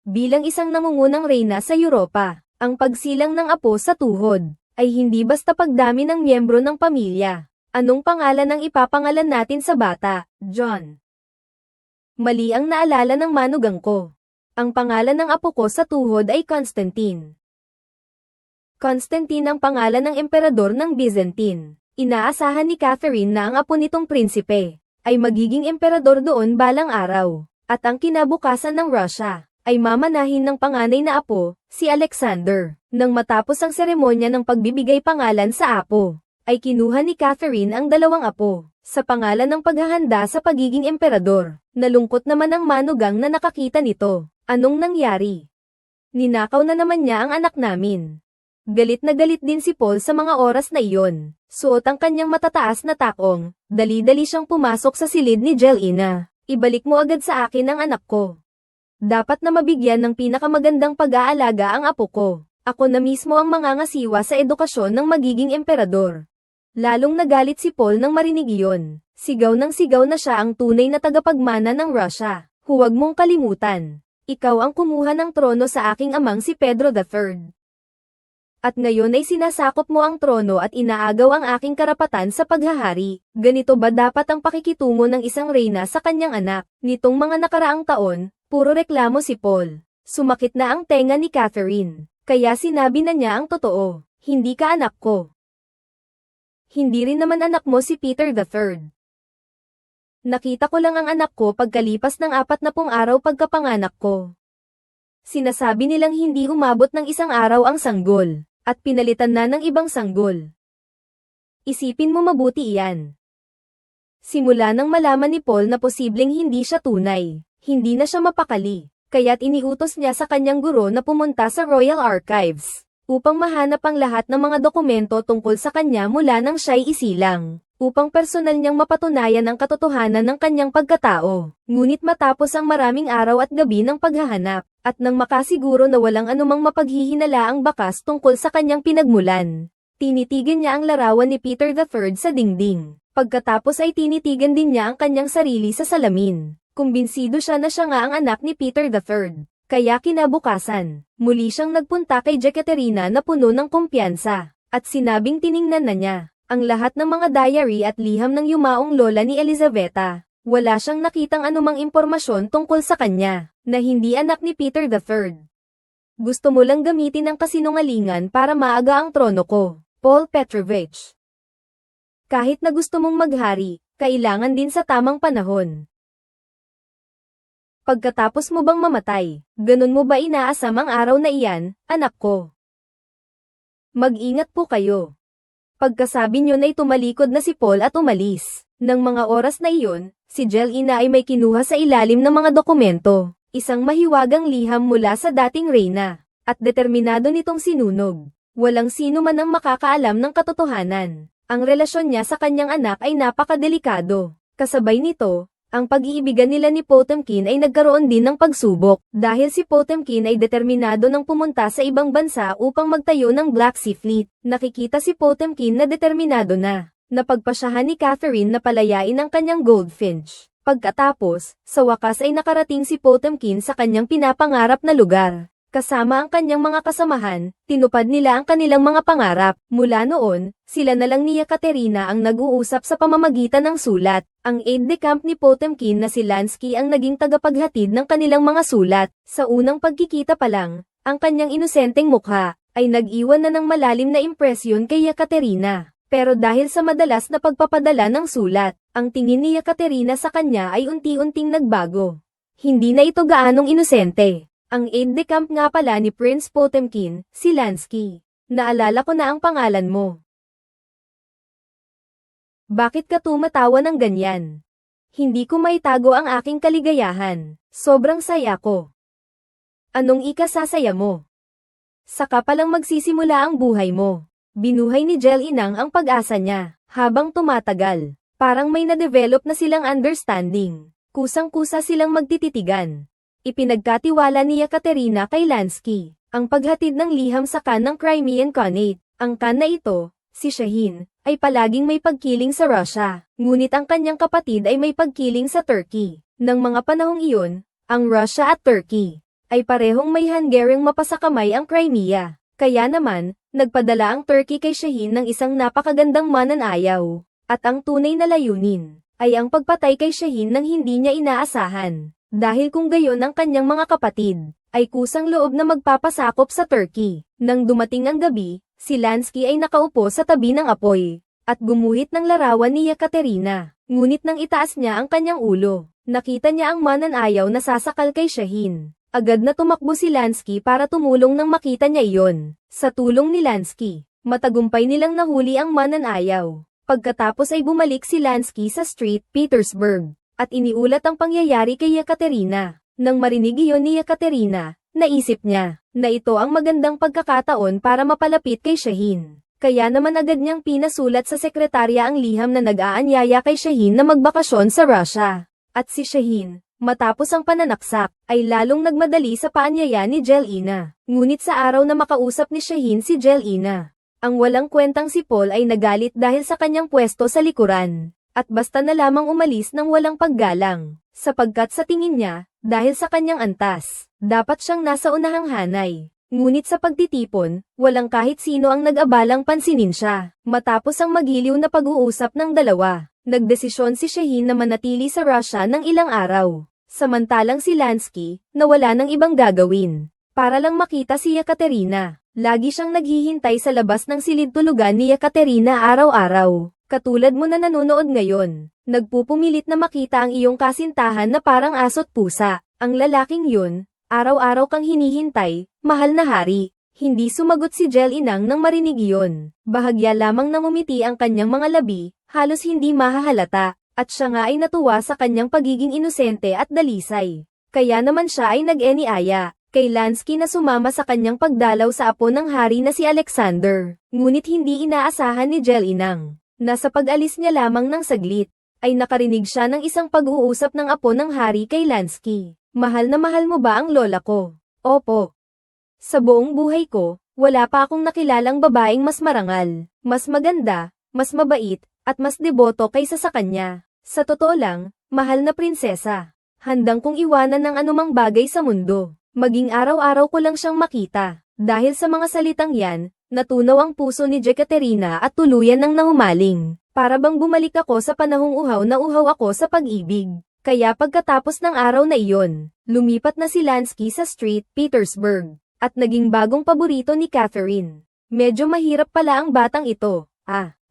Bilang isang nangungunang reyna sa Europa, ang pagsilang ng apo sa tuhod ay hindi basta pagdami ng miyembro ng pamilya. Anong pangalan ang ipapangalan natin sa bata, John? Mali ang naalala ng manugang ko. Ang pangalan ng apo ko sa tuhod ay Constantine. Constantine ang pangalan ng emperador ng Byzantine. Inaasahan ni Catherine na ang apo nitong prinsipe ay magiging emperador doon balang araw, at ang kinabukasan ng Russia ay mamanahin ng panganay na apo, si Alexander. Nang matapos ang seremonya ng pagbibigay pangalan sa apo, ay kinuha ni Catherine ang dalawang apo sa pangalan ng paghahanda sa pagiging emperador. Nalungkot naman ang manugang na nakakita nito. Anong nangyari? Ninakaw na naman niya ang anak namin. Galit na galit din si Paul sa mga oras na iyon. Suot ang kanyang matataas na takong, dali-dali siyang pumasok sa silid ni Jelena. Ibalik mo agad sa akin ang anak ko. Dapat na mabigyan ng pinakamagandang pag-aalaga ang apo ko. Ako na mismo ang mangangasiwa sa edukasyon ng magiging emperador. Lalong nagalit si Paul nang marinig iyon. Sigaw na siya ang tunay na tagapagmana ng Russia. Huwag mong kalimutan. Ikaw ang kumuha ng trono sa aking amang si Pedro III. At ngayon ay sinasakop mo ang trono at inaagaw ang aking karapatan sa paghahari. Ganito ba dapat ang pakikitungo ng isang reyna sa kanyang anak? Nitong mga nakaraang taon, puro reklamo si Paul. Sumakit na ang tenga ni Catherine. Kaya sinabi na niya ang totoo. Hindi ka anak ko. Hindi rin naman anak mo si Peter III. Nakita ko lang ang anak ko pagkalipas ng 40 araw pagkapanganak ko. Sinasabi nilang hindi umabot ng isang araw ang sanggol, at pinalitan na ng ibang sanggol. Isipin mo mabuti iyan. Simula nang malaman ni Paul na posibleng hindi siya tunay, hindi na siya mapakali, kaya't iniutos niya sa kanyang guro na pumunta sa Royal Archives, upang mahanap ang lahat ng mga dokumento tungkol sa kanya mula nang siya'y isilang, upang personal niyang mapatunayan ang katotohanan ng kanyang pagkatao. Ngunit matapos ang maraming araw at gabi ng paghahanap, at nang makasiguro na walang anumang mapaghihinalaang bakas tungkol sa kanyang pinagmulan, tinitigan niya ang larawan ni Peter III sa dingding. Pagkatapos ay tinitigan din niya ang kanyang sarili sa salamin. Kumbinsido siya na siya nga ang anak ni Peter III. Kaya kinabukasan, muli siyang nagpunta kay Jekaterina na puno ng kumpiyansa, at sinabing tiningnan na niya ang lahat ng mga diary at liham ng yumaong lola ni Elizaveta. Wala siyang nakitang anumang impormasyon tungkol sa kanya, na hindi anak ni Peter III. Gusto mo lang gamitin ang kasinungalingan para maaga ang trono ko, Paul Petrovich. Kahit na gusto mong maghari, kailangan din sa tamang panahon. Pagkatapos mo bang mamatay, ganun mo ba inaasam ang araw na iyan, anak ko? Mag-ingat po kayo. Pagkasabi niyo na'y tumalikod na si Paul at umalis. Nang mga oras na iyon, si Jelena ay may kinuha sa ilalim ng mga dokumento, isang mahiwagang liham mula sa dating reyna, at determinado nitong sinunog. Walang sino man ang makakaalam ng katotohanan. Ang relasyon niya sa kanyang anak ay napakadelikado. Kasabay nito, ang pag-iibigan nila ni Potemkin ay nagkaroon din ng pagsubok, dahil si Potemkin ay determinado ng pumunta sa ibang bansa upang magtayo ng Black Sea Fleet. Nakikita si Potemkin na determinado na. Napagpasyahan ni Catherine na palayain ang kanyang Goldfinch. Pagkatapos, sa wakas ay nakarating si Potemkin sa kanyang pinapangarap na lugar. Kasama ang kanyang mga kasamahan, tinupad nila ang kanilang mga pangarap. Mula noon, sila na lang ni Ekaterina ang nag-uusap sa pamamagitan ng sulat. Ang aide-de-camp ni Potemkin na si Lansky ang naging tagapaghatid ng kanilang mga sulat. Sa unang pagkikita pa lang, ang kanyang inosenteng mukha ay nag-iwan na ng malalim na impresyon kay Ekaterina. Pero dahil sa madalas na pagpapadala ng sulat, ang tingin ni Ekaterina sa kanya ay unti-unting nagbago. Hindi na ito gaanong inosente. Ang aide-de-camp nga pala ni Prince Potemkin, si Lansky. Naalala ko na ang pangalan mo. Bakit ka tumatawa ng ganyan? Hindi ko maitago ang aking kaligayahan. Sobrang saya ko. Anong ikasasaya mo? Saka palang magsisimula ang buhay mo. Binuhay ni Jelinang ang pag-asa niya. Habang tumatagal, parang may na-develop na silang understanding. Kusang-kusa silang magtititigan. Ipinagkatiwala ni Ekaterina kay Lansky ang paghatid ng liham sa kan ng Crimean Khanate. Ang kan na ito, si Shahin, ay palaging may pagkiling sa Russia, ngunit ang kanyang kapatid ay may pagkiling sa Turkey. Nang mga panahong iyon, ang Russia at Turkey ay parehong may Hungariang mapasakamay ang Crimea. Kaya naman, nagpadala ang Turkey kay Shaheen ng isang napakagandang mananayaw. At ang tunay na layunin ay ang pagpatay kay Shaheen nang hindi niya inaasahan. Dahil kung gayon ang kanyang mga kapatid, ay kusang loob na magpapasakop sa Turkey. Nang dumating ang gabi, si Lansky ay nakaupo sa tabi ng apoy, at gumuhit ng larawan ni Yekaterina. Ngunit nang itaas niya ang kanyang ulo, nakita niya ang mananayaw na sasakal kay Shaheen. Agad na tumakbo si Lansky para tumulong nang makita niya iyon. Sa tulong ni Lansky, matagumpay nilang nahuli ang mananayaw. Pagkatapos ay bumalik si Lansky sa St. Petersburg, at iniulat ang pangyayari kay Yekaterina. Nang marinig iyon ni Yekaterina, naisip niya na ito ang magandang pagkakataon para mapalapit kay Shaheen. Kaya naman agad niyang pinasulat sa sekretarya ang liham na nag-aanyaya kay Shaheen na magbakasyon sa Russia. At si Shaheen, matapos ang pananaksak, ay lalong nagmadali sa paanyaya ni Jelena. Ngunit sa araw na makausap ni Shaheen si Jelena, ang walang kwentang si Paul ay nagalit dahil sa kanyang pwesto sa likuran. At basta na lamang umalis ng walang paggalang, sapagkat sa tingin niya, dahil sa kanyang antas, dapat siyang nasa unahang hanay. Ngunit sa pagtitipon, walang kahit sino ang nag-abalang pansinin siya. Matapos ang magiliw na pag-uusap ng dalawa, nagdesisyon si Shaheen na manatili sa Russia ng ilang araw. Samantalang si Lansky, na wala ng ibang gagawin, para lang makita si Yekaterina. Lagi siyang naghihintay sa labas ng silid-tulugan ni Yekaterina araw-araw. Katulad mo na nanonood ngayon, nagpupumilit na makita ang iyong kasintahan na parang aso't pusa. Ang lalaking yun, araw-araw kang hinihintay, mahal na hari. Hindi sumagot si Jelinang nang marinig iyon. Bahagya lamang nang umiti ang kanyang mga labi, halos hindi mahahalata, at siya nga ay natuwa sa kanyang pagiging inosente at dalisay. Kaya naman siya ay nag-eniaya kay Lansky na sumama sa kanyang pagdalaw sa apo ng hari na si Alexander. Ngunit hindi inaasahan ni Jelinang na sa pag-alis niya lamang ng saglit, ay nakarinig siya ng isang pag-uusap ng apo ng hari kay Lansky. Mahal na mahal mo ba ang lola ko? Opo. Sa buong buhay ko, wala pa akong nakilalang babaeng mas marangal, mas maganda, mas mabait, at mas deboto kaysa sa kanya. Sa totoo lang, mahal na prinsesa, handang kong iwanan ng anumang bagay sa mundo. Maging araw-araw ko lang siyang makita. Dahil sa mga salitang yan, natunaw ang puso ni Yekaterina at tuluyan ng nahumaling. Para bang bumalik ako sa panahong uhaw na uhaw ako sa pag-ibig. Kaya pagkatapos ng araw na iyon, lumipat na si Lansky sa St. Petersburg, at naging bagong paborito ni Catherine. Medyo mahirap pala ang batang ito.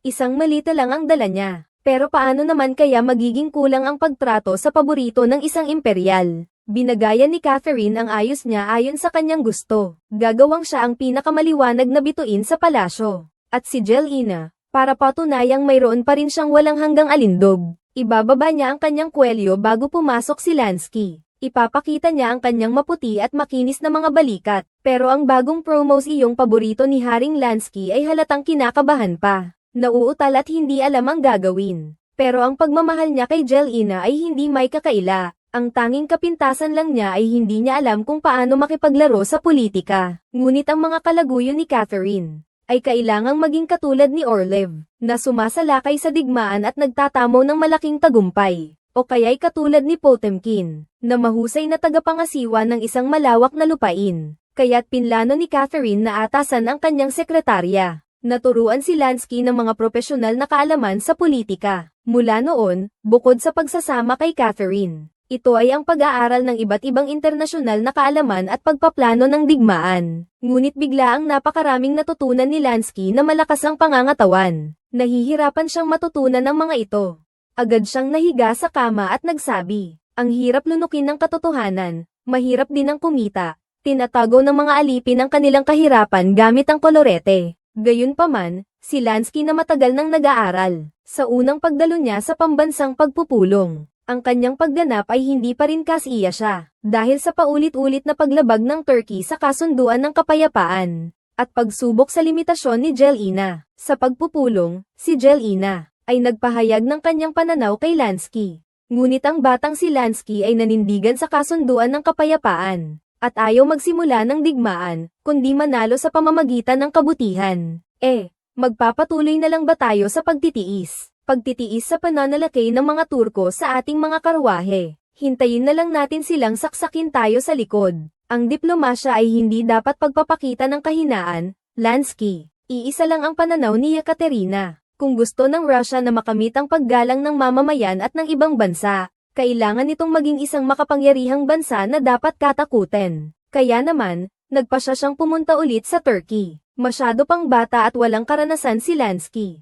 Isang malita lang ang dala niya. Pero paano naman kaya magiging kulang ang pagtrato sa paborito ng isang imperial? Binagaya ni Catherine ang ayos niya ayon sa kanyang gusto. Gagawang siya ang pinakamaliwanag na bituin sa palasyo. At si Jelena, para patunayang mayroon pa rin siyang walang hanggang alindog, ibababa niya ang kanyang kwelyo bago pumasok si Lansky. Ipapakita niya ang kanyang maputi at makinis na mga balikat. Pero ang bagong promos iyong paborito ni Haring Lansky ay halatang kinakabahan pa. Nauutal at hindi alam ang gagawin. Pero ang pagmamahal niya kay Jelena ay hindi may kakaila. Ang tanging kapintasan lang niya ay hindi niya alam kung paano makipaglaro sa politika. Ngunit ang mga kalaguyo ni Catherine ay kailangang maging katulad ni Orlev, na sumasalakay sa digmaan at nagtatamo ng malaking tagumpay. O kaya'y katulad ni Potemkin, na mahusay na tagapangasiwa ng isang malawak na lupain. Kaya't pinlano ni Catherine na atasan ang kanyang sekretarya. Naturuan si Lansky ng mga profesional na kaalaman sa politika. Mula noon, bukod sa pagsasama kay Catherine, ito ay ang pag-aaral ng iba't ibang internasyonal na kaalaman at pagpaplano ng digmaan. Ngunit bigla ang napakaraming natutunan ni Lansky na malakas ang pangangatawan. Nahihirapan siyang matutunan ang mga ito. Agad siyang nahiga sa kama at nagsabi, ang hirap lunukin ng katotohanan, mahirap din ang kumita. Tinatago ng mga alipin ang kanilang kahirapan gamit ang kolorete. Gayunpaman, si Lansky na matagal nang nag-aaral, sa unang pagdalo niya sa pambansang pagpupulong, ang kanyang pagganap ay hindi pa rin kasiya siya, dahil sa paulit-ulit na paglabag ng Turkey sa kasunduan ng kapayapaan, at pagsubok sa limitasyon ni Jelena. Sa pagpupulong, si Jelena ay nagpahayag ng kanyang pananaw kay Lansky. Ngunit ang batang si Lansky ay nanindigan sa kasunduan ng kapayapaan, at ayaw magsimula ng digmaan, kundi manalo sa pamamagitan ng kabutihan. Magpapatuloy na lang ba tayo sa pagtitiis? Pagtitiis sa pananalaki ng mga Turko sa ating mga karwahe. Hintayin na lang natin silang saksakin tayo sa likod. Ang diplomasya ay hindi dapat pagpapakita ng kahinaan, Lansky. Iisa lang ang pananaw ni Yekaterina. Kung gusto ng Russia na makamit ang paggalang ng mamamayan at ng ibang bansa, kailangan itong maging isang makapangyarihang bansa na dapat katakutin. Kaya naman, nagpasya siyang pumunta ulit sa Turkey. Masyado pang bata at walang karanasan si Lansky.